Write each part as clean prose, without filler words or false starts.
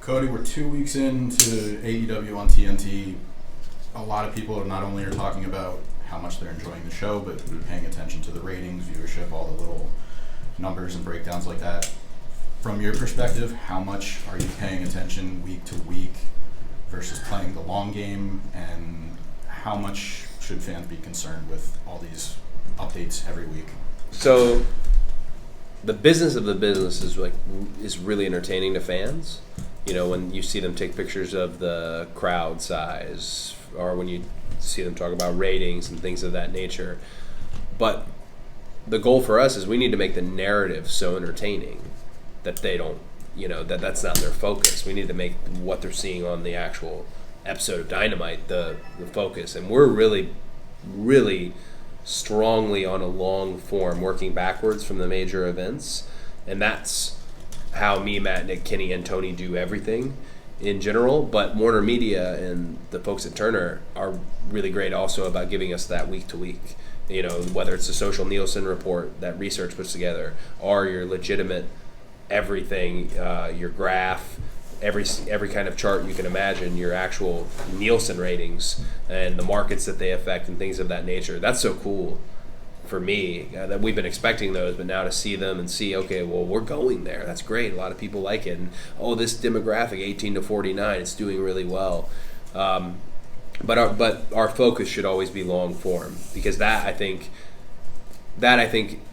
Cody, we're 2 weeks into AEW on TNT. A lot of people not only are talking about how much they're enjoying the show, but paying attention to the ratings, viewership, all the little numbers and breakdowns like that. From your perspective, how much are you paying attention week to week versus playing the long game, and how much should fans be concerned with all these updates every week? So the business of the business is really entertaining to fans. You know, when you see them take pictures of the crowd size, or when you see them talk about ratings and things of that nature. But the goal for us is we need to make the narrative so entertaining that they don't, that's not their focus. We need to make what they're seeing on the actual episode of Dynamite the focus. And we're really, really strongly on a long form, working backwards from the major events. And that's how me, Matt, Nick, Kenny, and Tony do everything in general. But Warner Media and the folks at Turner are really great also about giving us that week to week. Whether it's a social Nielsen report that research puts together, or your legitimate everything, your graph, every kind of chart you can imagine, your actual Nielsen ratings and the markets that they affect and things of that nature. That's so cool for me that we've been expecting those, but now to see them and see, okay, well, we're going there. That's great. A lot of people like it. And, this demographic, 18 to 49, it's doing really well. But our focus should always be long form, because that I think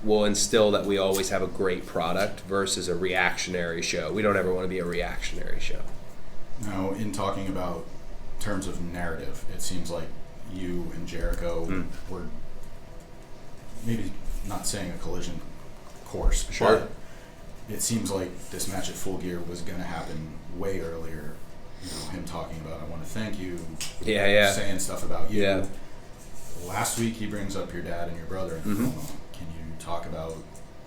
will instill that we always have a great product versus a reactionary show. We don't ever want to be a reactionary show. Now, in talking about terms of narrative, it seems like you and Jericho were maybe not saying a collision course, sure, but it seems like this match at Full Gear was going to happen way earlier. Him talking about, I want to thank you, saying stuff about you. Yeah. Last week he brings up your dad and your brother in the promo. Can you talk about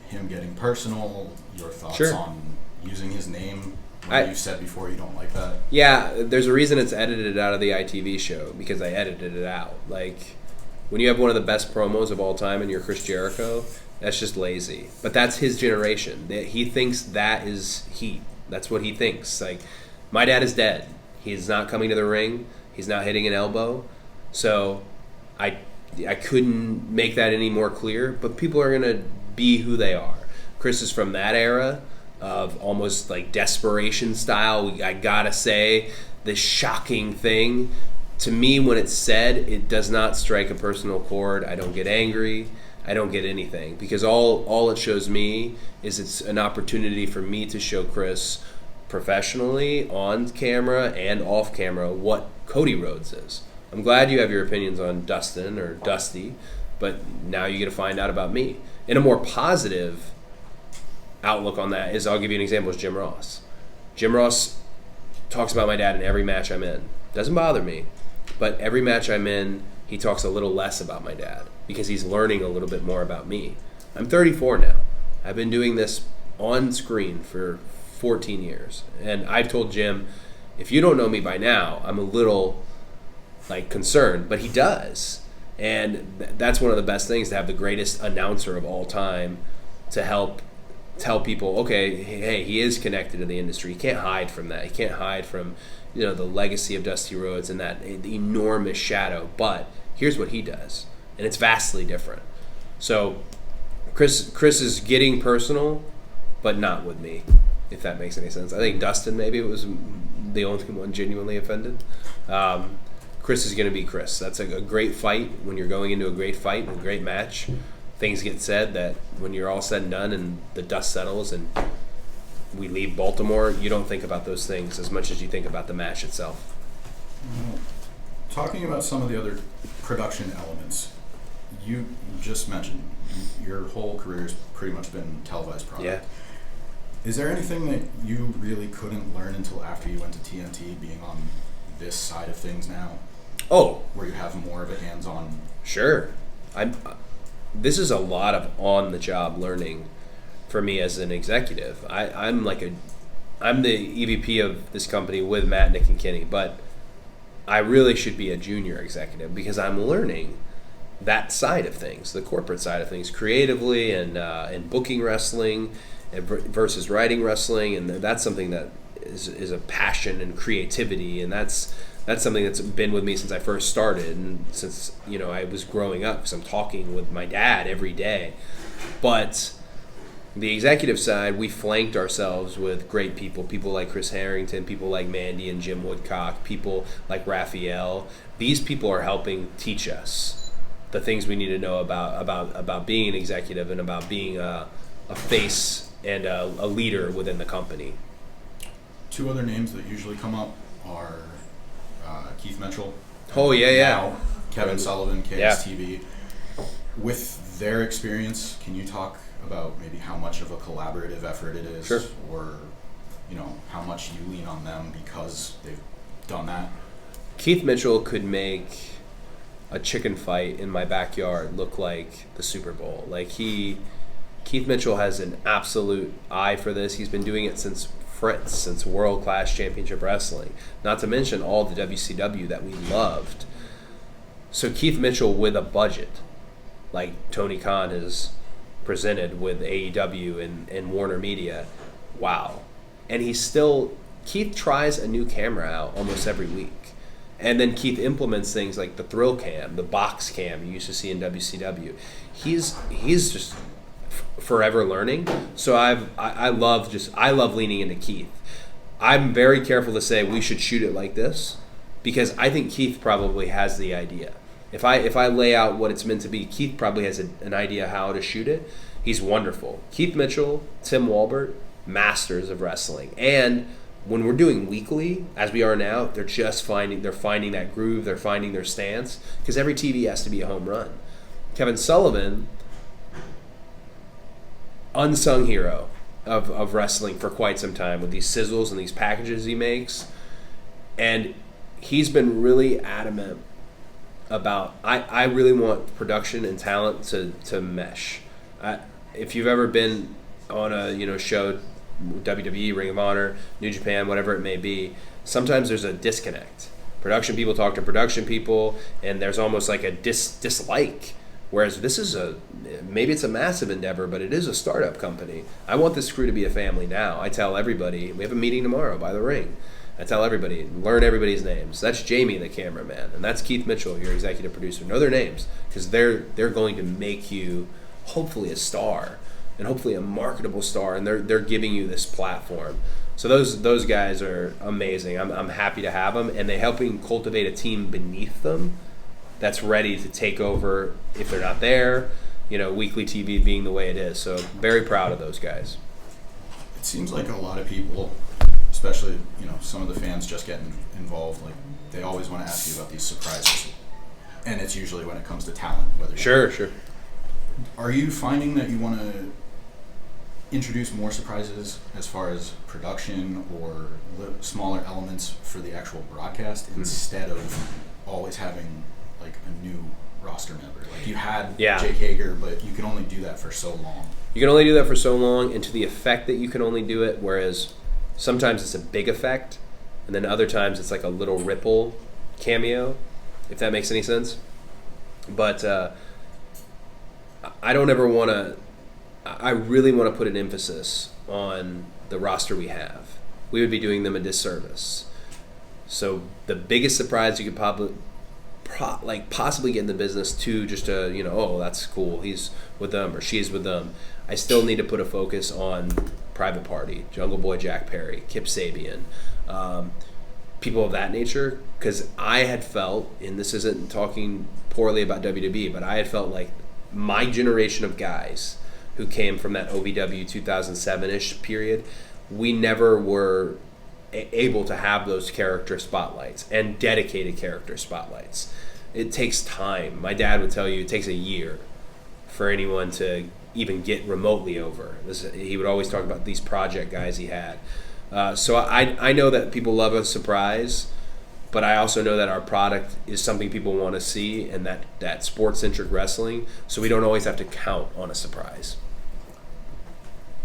him getting personal, your thoughts on using his name? You said before you don't like that. Yeah, there's a reason it's edited out of the ITV show, because I edited it out. Like, when you have one of the best promos of all time and you're Chris Jericho, that's just lazy. But that's his generation. He thinks that is heat. That's what he thinks. Like, my dad is dead. He's not coming to the ring. He's not hitting an elbow. So I couldn't make that any more clear. But people are going to be who they are. Chris is from that era of almost like desperation style. I got to say, the shocking thing. To me, when it's said, it does not strike a personal chord. I don't get angry. I don't get anything. Because all it shows me is it's an opportunity for me to show Chris professionally, on camera and off camera, what Cody Rhodes is. I'm glad you have your opinions on Dustin or Dusty, but now you get to find out about me. And a more positive outlook on that is, I'll give you an example, is Jim Ross. Jim Ross talks about my dad in every match I'm in. Doesn't bother me, but every match I'm in, he talks a little less about my dad because he's learning a little bit more about me. I'm 34 now. I've been doing this on screen for 14 years. And I've told Jim, if you don't know me by now, I'm a little concerned, but he does. And that's one of the best things, to have the greatest announcer of all time to help tell people, okay, hey, he is connected to the industry. He can't hide from that. He can't hide from, the legacy of Dusty Rhodes and that enormous shadow. But here's what he does, and it's vastly different. So Chris is getting personal, but not with me, if that makes any sense. I think Dustin maybe was the only one genuinely offended. Chris is going to be Chris. That's a great fight. When you're going into a great fight and a great match, things get said that when you're all said and done and the dust settles and we leave Baltimore, you don't think about those things as much as you think about the match itself. Talking about some of the other production elements, you just mentioned your whole career has pretty much been televised product. Yeah. Is there anything that you really couldn't learn until after you went to TNT, being on this side of things now? Oh. Where you have more of a hands-on... Sure. This is a lot of on-the-job learning for me as an executive. I'm the EVP of this company with Matt, Nick, and Kenny, but I really should be a junior executive because I'm learning that side of things, the corporate side of things, creatively and booking wrestling versus writing wrestling, and that's something that is a passion and creativity, and that's something that's been with me since I first started, and since I was growing up, because I'm talking with my dad every day. But the executive side, we flanked ourselves with great people like Chris Harrington, people like Mandy and Jim Woodcock, people like Raphael. These people are helping teach us the things we need to know about being an executive and about being a face and a leader within the company. Two other names that usually come up are Keith Mitchell. Oh, yeah. Now, Kevin Sullivan, KSTV. With their experience, can you talk about maybe how much of a collaborative effort it is? Sure. Or, how much you lean on them because they've done that? Keith Mitchell could make a chicken fight in my backyard look like the Super Bowl. Keith Mitchell has an absolute eye for this. He's been doing it since Fritz, since World Class Championship Wrestling. Not to mention all the WCW that we loved. So Keith Mitchell with a budget, like Tony Khan has presented with AEW and Warner Media, wow. And Keith tries a new camera out almost every week. And then Keith implements things like the thrill cam, the box cam you used to see in WCW. He's just forever learning. So I love leaning into Keith. I'm very careful to say we should shoot it like this because I think Keith probably has the idea. If I lay out what it's meant to be, Keith probably has an idea how to shoot it. He's wonderful. Keith Mitchell, Tim Walbert, masters of wrestling. And when we're doing weekly, as we are now, they're finding that groove, they're finding their stance, because every TV has to be a home run. Kevin Sullivan, unsung hero of wrestling for quite some time with these sizzles and these packages he makes. And he's been really adamant about, I really want production and talent to mesh. If you've ever been on a show, WWE, Ring of Honor, New Japan, whatever it may be, sometimes there's a disconnect. Production people talk to production people, and there's almost like a dislike. Whereas this is maybe it's a massive endeavor, but it is a startup company. I want this crew to be a family now. I tell everybody, we have a meeting tomorrow by the ring. I tell everybody, learn everybody's names. That's Jamie, the cameraman, and that's Keith Mitchell, your executive producer. Know their names, because they're going to make you hopefully a star, and hopefully a marketable star, and they're giving you this platform. So those guys are amazing. I'm happy to have them, and they're helping cultivate a team beneath them that's ready to take over if they're not there. Weekly TV being the way it is. So very proud of those guys. It seems like a lot of people, especially some of the fans just getting involved, like they always want to ask you about these surprises, and it's usually when it comes to talent. Sure. Are you finding that you want to introduce more surprises as far as production or smaller elements for the actual broadcast instead of always having like a new roster member? Like you had Jake Hager, but you can only do that for so long. You can only do that for so long, and to the effect that you can only do it, whereas sometimes it's a big effect, and then other times it's like a little ripple cameo, if that makes any sense. But I don't ever want to... I really want to put an emphasis on the roster we have. We would be doing them a disservice. So the biggest surprise you could possibly get in the business to just oh, that's cool, he's with them or she's with them. I still need to put a focus on Private Party, Jungle Boy Jack Perry, Kip Sabian, people of that nature, because I had felt, and this isn't talking poorly about WWE, but I had felt like my generation of guys who came from that OVW 2007-ish period, we never were able to have those character spotlights and dedicated character spotlights. It takes time. My dad would tell you it takes a year for anyone to even get remotely over. He would always talk about these project guys he had. So I know that people love a surprise, but I also know that our product is something people want to see, and that sports-centric wrestling, so we don't always have to count on a surprise.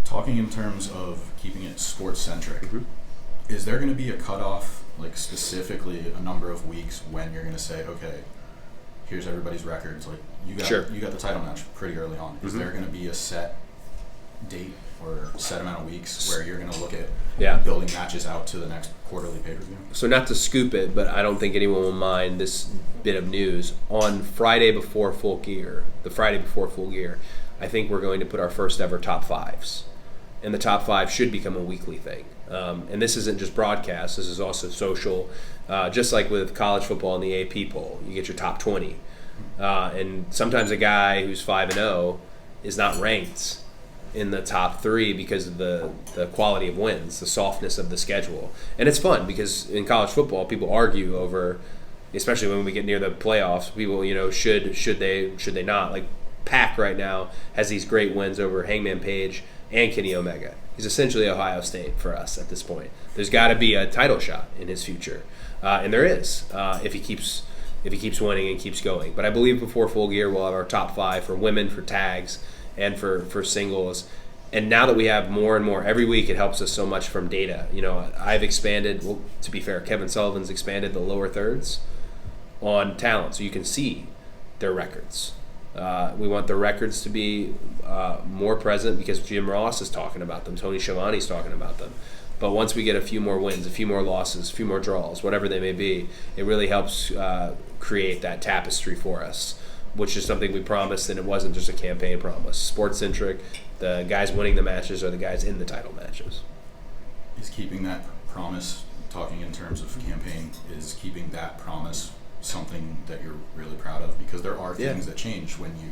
Talking in terms of keeping it sports-centric, is there going to be a cutoff, like specifically a number of weeks when you're going to say, okay, here's everybody's records, like you got the title match pretty early on. Is there going to be a set date or set amount of weeks where you're going to look at building matches out to the next quarterly pay-per-view. So not to scoop it, but I don't think anyone will mind this bit of news. On Friday before Full Gear, I think we're going to put our first ever top fives. And the top five should become a weekly thing. And this isn't just broadcast, this is also social. Just like with college football and the AP poll, you get your top 20. And sometimes a guy who's 5-0 is not ranked in the top 3 because of the quality of wins, the softness of the schedule. And it's fun because in college football, people argue over, especially when we get near the playoffs, people, should they not. Like Pac right now has these great wins over Hangman Page and Kenny Omega. He's essentially Ohio State for us at this point. There's got to be a title shot in his future. And there is, if he keeps winning and keeps going. But I believe before Full Gear, we'll have our top 5 for women, for tags, and for singles. And now that we have more and more, every week it helps us so much from data. I've expanded, well, to be fair, Kevin Sullivan's expanded the lower thirds on talent, so you can see their records. We want their records to be more present because Jim Ross is talking about them, Tony Schiavone's talking about them. But once we get a few more wins, a few more losses, a few more draws, whatever they may be, it really helps create that tapestry for us, which is something we promised, and it wasn't just a campaign promise. Sports-centric, the guys winning the matches are the guys in the title matches. Is keeping that promise, talking in terms of campaign, is keeping that promise something that you're really proud of? Because there are things that change when you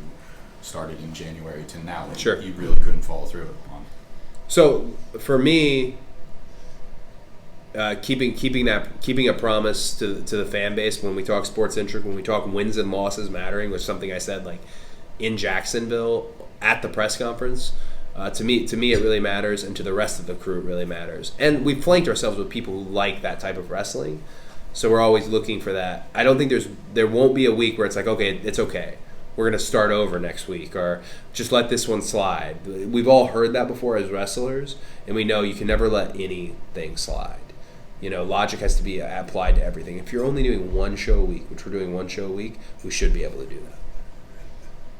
started in January to now that you really couldn't follow through on. So for me, keeping a promise to the fan base when we talk sports-centric, when we talk wins and losses mattering, was something I said like in Jacksonville at the press conference. To me it really matters, and to the rest of the crew it really matters. And we flanked ourselves with people who like that type of wrestling, so we're always looking for that. I don't think there won't be a week where it's like, okay, it's okay, we're going to start over next week, or just let this one slide. We've all heard that before as wrestlers, and we know you can never let anything slide. Logic has to be applied to everything. If you're only doing one show a week, which we're doing one show a week, we should be able to do that.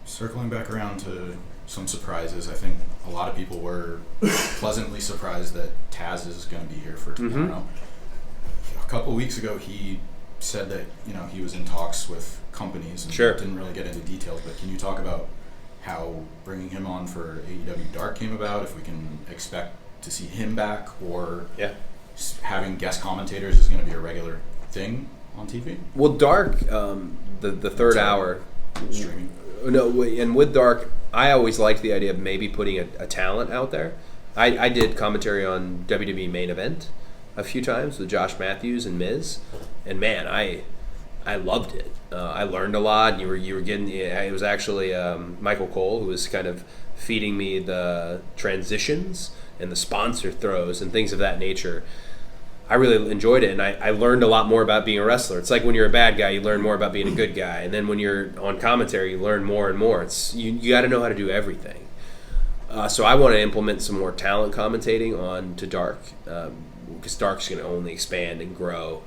Circling back around to some surprises, I think a lot of people were pleasantly surprised that Taz is going to be here for tomorrow. Mm-hmm. A couple of weeks ago, he said that he was in talks with companies and didn't really get into details. But can you talk about how bringing him on for AEW Dark came about? If we can expect to see him back, or having guest commentators is going to be a regular thing on TV? Well, Dark, the third hour streaming. No, and with Dark, I always liked the idea of maybe putting a talent out there. I did commentary on WWE Main Event a few times with Josh Matthews and Miz, and man, I loved it. I learned a lot. You were getting. It was actually Michael Cole who was kind of feeding me the transitions and the sponsor throws and things of that nature. I really enjoyed it, and I learned a lot more about being a wrestler. It's like when you're a bad guy, you learn more about being a good guy, and then when you're on commentary, you learn more and more. You got to know how to do everything. So I want to implement some more talent commentating on to Dark, because Dark's going to only expand and grow.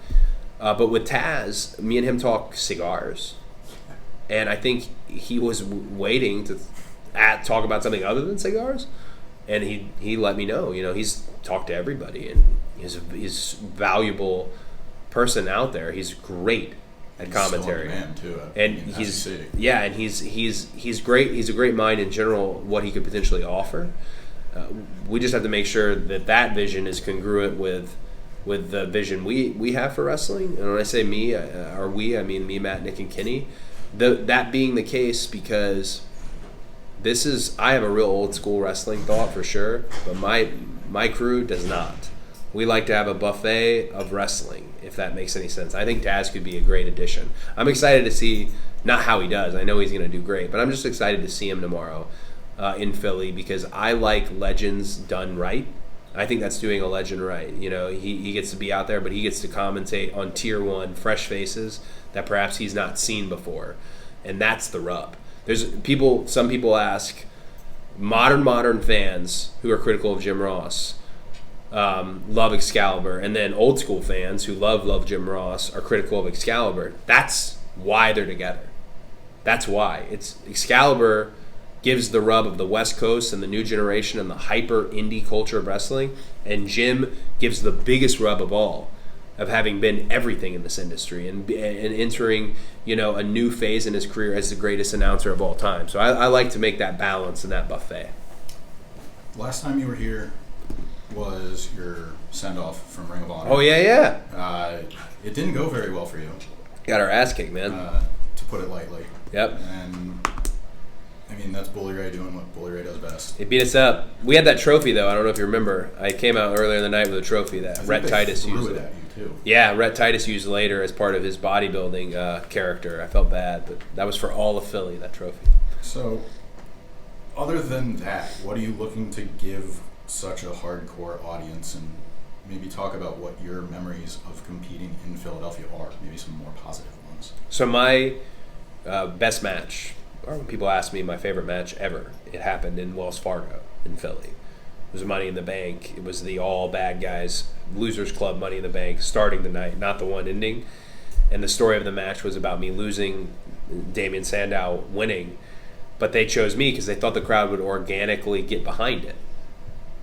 But with Taz, me and him talk cigars, and I think he was waiting to talk about something other than cigars, and he let me know. He's talked to everybody, and he's a valuable person out there. He's great at commentary, too, and he's great. He's a great mind in general. What he could potentially offer, we just have to make sure that vision is congruent with the vision we have for wrestling. And when I say me or we, I mean me, Matt, Nick, and Kenny. That being the case, because I have a real old school wrestling thought for sure, but my crew does not. We like to have a buffet of wrestling, if that makes any sense. I think Taz could be a great addition. I'm excited to see, not how he does, I know he's going to do great, but I'm just excited to see him tomorrow in Philly, because I like legends done right. I think that's doing a legend right. He gets to be out there, but he gets to commentate on tier 1 fresh faces that perhaps he's not seen before, and that's the rub. Some people ask, modern fans who are critical of Jim Ross love Excalibur, and then old school fans who love Jim Ross are critical of Excalibur. That's why they're together. That's why. It's Excalibur gives the rub of the West Coast and the new generation and the hyper indie culture of wrestling, and Jim gives the biggest rub of all, of having been everything in this industry and entering, a new phase in his career as the greatest announcer of all time. So I like to make that balance in that buffet. Last time you were here was your send-off from Ring of Honor. Oh, yeah. It didn't go very well for you. Got our ass kicked, man. To put it lightly. Yep. And, that's Bully Ray doing what Bully Ray does best. It beat us up. We had that trophy, though. I don't know if you remember. I came out earlier in the night with a trophy that Rhett Titus used. It at you, too. Yeah, Rhett Titus used later as part of his bodybuilding character. I felt bad, but that was for all of Philly, that trophy. So, other than that, what are you looking to give such a hardcore audience, and maybe talk about what your memories of competing in Philadelphia are, maybe some more positive ones? So my best match, or when people ask me my favorite match ever, it happened in Wells Fargo in Philly. It was Money in the Bank. It was the all bad guys, Losers Club Money in the Bank, starting the night, not the one ending. And the story of the match was about me losing, Damian Sandow winning, but they chose me because they thought the crowd would organically get behind it.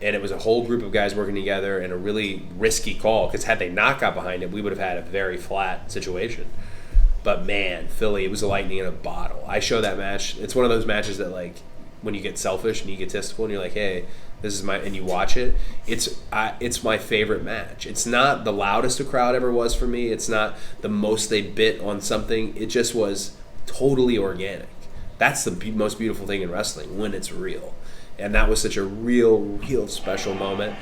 And it was a whole group of guys working together and a really risky call, because had they not got behind it, we would have had a very flat situation. But man, Philly, it was a lightning in a bottle. I show that match. It's one of those matches that, like, when you get selfish and egotistical and you're like, hey, this is and you watch it, it's my favorite match. It's not the loudest a crowd ever was for me. It's not the most they bit on something. It just was totally organic. That's the most beautiful thing in wrestling, when it's real. And that was such a real special moment.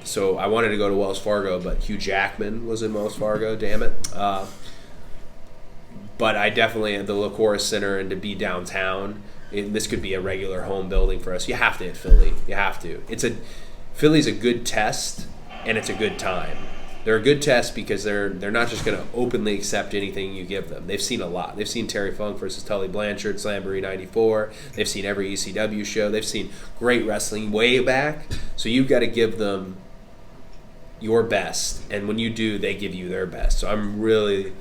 So I wanted to go to Wells Fargo, but Hugh Jackman was in Wells Fargo, damn it. But I definitely had the Licoris Center, and to be downtown, this could be a regular home building for us. You have to hit Philly. You have to. Philly's a good test, and it's a good time. They're a good test because they're not just going to openly accept anything you give them. They've seen a lot. They've seen Terry Funk versus Tully Blanchard, Slamboree 94. They've seen every ECW show. They've seen great wrestling way back. So you've got to give them your best. And when you do, they give you their best. So I'm really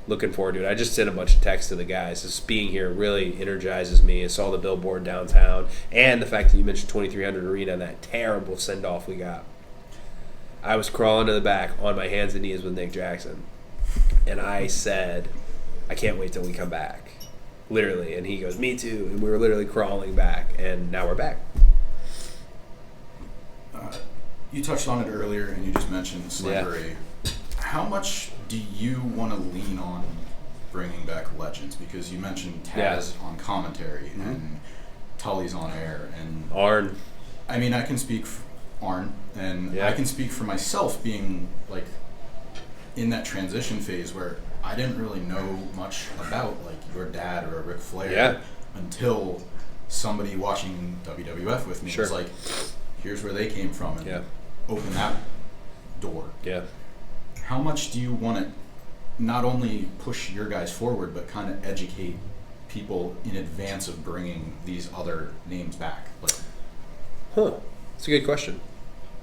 looking forward to it. I just sent a bunch of texts to the guys. Just being here really energizes me. I saw the billboard downtown. And the fact that you mentioned 2300 Arena and that terrible send-off we got. I was crawling to the back on my hands and knees with Nick Jackson. And I said, I can't wait till we come back. Literally. And he goes, me too. And we were literally crawling back. And now we're back. You touched on it earlier, and you just mentioned Slamboree. Yeah. How much do you want to lean on bringing back legends? Because you mentioned Taz on commentary, and Tully's on air. And Arn. I mean, I can speak Arn, and I can speak for myself, being like in that transition phase where I didn't really know much about like your dad or Ric Flair until somebody watching WWF with me was like, here's where they came from, and open that door. How much do you want to not only push your guys forward, but kind of educate people in advance of bringing these other names back? That's a good question.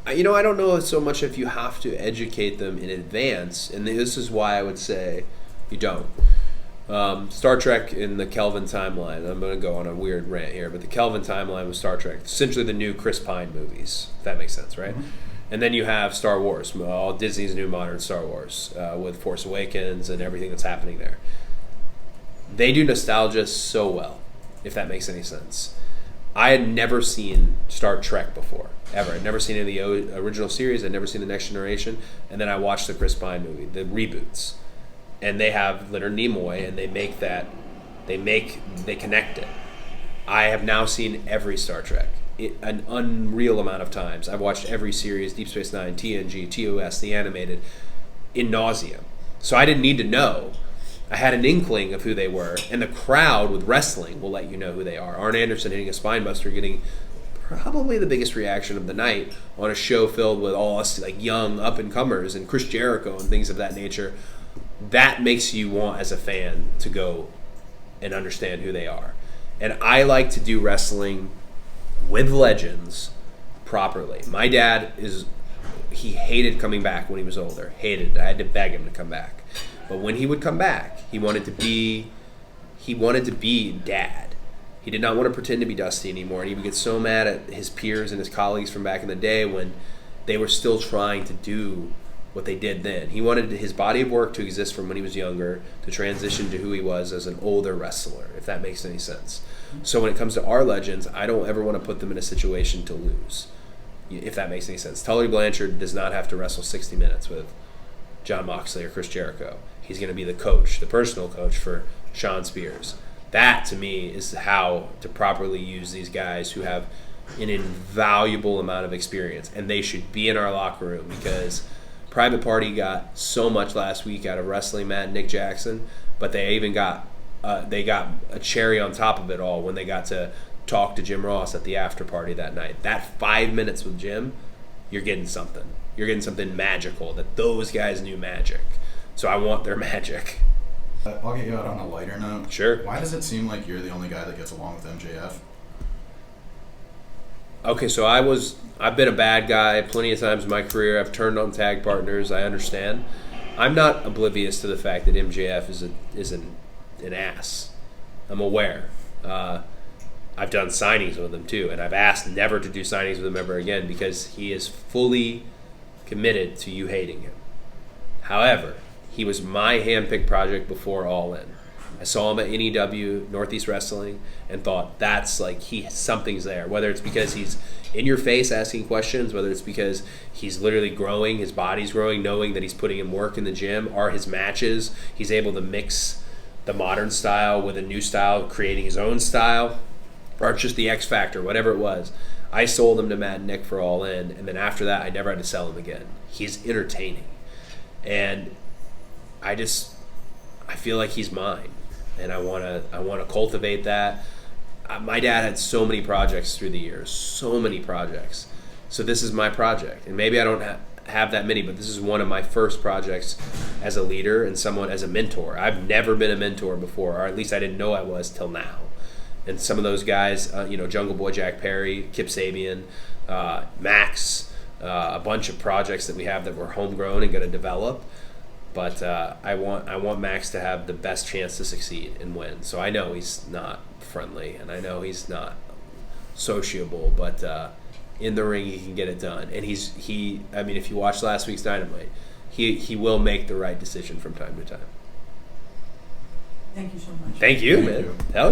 I don't know so much if you have to educate them in advance, and this is why I would say you don't. Star Trek in the Kelvin timeline, I'm going to go on a weird rant here, but the Kelvin timeline was Star Trek, essentially the new Chris Pine movies, if that makes sense, right? Mm-hmm. And then you have Star Wars, all Disney's new modern Star Wars, with Force Awakens and everything that's happening there. They do nostalgia so well, if that makes any sense. I had never seen Star Trek before, ever. I'd never seen any of the original series. I'd never seen The Next Generation. And then I watched the Chris Pine movie, the reboots. And they have Leonard Nimoy, and they connect it. I have now seen every Star Trek, an unreal amount of times. I've watched every series, Deep Space Nine, TNG, TOS, the animated, in nauseam. So I didn't need to know. I had an inkling of who they were, and the crowd with wrestling will let you know who they are. Arn Anderson hitting a spine buster, getting probably the biggest reaction of the night on a show filled with all us like young up-and-comers and Chris Jericho and things of that nature. That makes you want, as a fan, to go and understand who they are. And I like to do wrestling with legends properly. My dad he hated coming back when he was older. Hated it. I had to beg him to come back. But when he would come back, he wanted to be dad. He did not want to pretend to be Dusty anymore, and he would get so mad at his peers and his colleagues from back in the day when they were still trying to do what they did then. He wanted his body of work to exist from when he was younger to transition to who he was as an older wrestler, if that makes any sense. So when it comes to our legends, I don't ever want to put them in a situation to lose, if that makes any sense. Tully Blanchard does not have to wrestle 60 minutes with Jon Moxley or Chris Jericho. He's going to be the coach, the personal coach for Shawn Spears. That, to me, is how to properly use these guys who have an invaluable amount of experience, and they should be in our locker room because Private Party got so much last week out of wrestling Matt and Nick Jackson, but they even got a cherry on top of it all when they got to talk to Jim Ross at the after party that night. That 5 minutes with Jim, you're getting something. You're getting something magical that those guys knew magic. So I want their magic. I'll get you out on a lighter note. Sure. Why does it seem like you're the only guy that gets along with MJF? Okay, so I've been a bad guy plenty of times in my career. I've turned on tag partners. I understand. I'm not oblivious to the fact that MJF is an ass. I'm aware. I've done signings with him too, and I've asked never to do signings with him ever again because he is fully committed to you hating him. However, he was my hand-picked project before All In. I saw him at NEW, Northeast Wrestling, and thought that's like something's there. Whether it's because he's in your face asking questions, whether it's because he's literally growing, his body's growing, knowing that he's putting in work in the gym, or his matches, he's able to mix the modern style with a new style, creating his own style, or just the X Factor, whatever it was. I sold him to Matt and Nick for All In, and then after that, I never had to sell him again. He's entertaining. And I feel like he's mine, and I want to cultivate that. My dad had so many projects through the years, so many projects. So this is my project, and maybe I don't have that many, but this is one of my first projects as a leader and someone as a mentor. I've never been a mentor before, or at least I didn't know I was till now. And some of those guys, Jungle Boy Jack Perry, Kip Sabian, Max, a bunch of projects that we have that we're homegrown and going to develop. But I want Max to have the best chance to succeed and win. So I know he's not friendly, and I know he's not sociable, but in the ring he can get it done. And if you watch last week's Dynamite, he will make the right decision from time to time. Thank you so much. Thank you, Thank man. you. Hell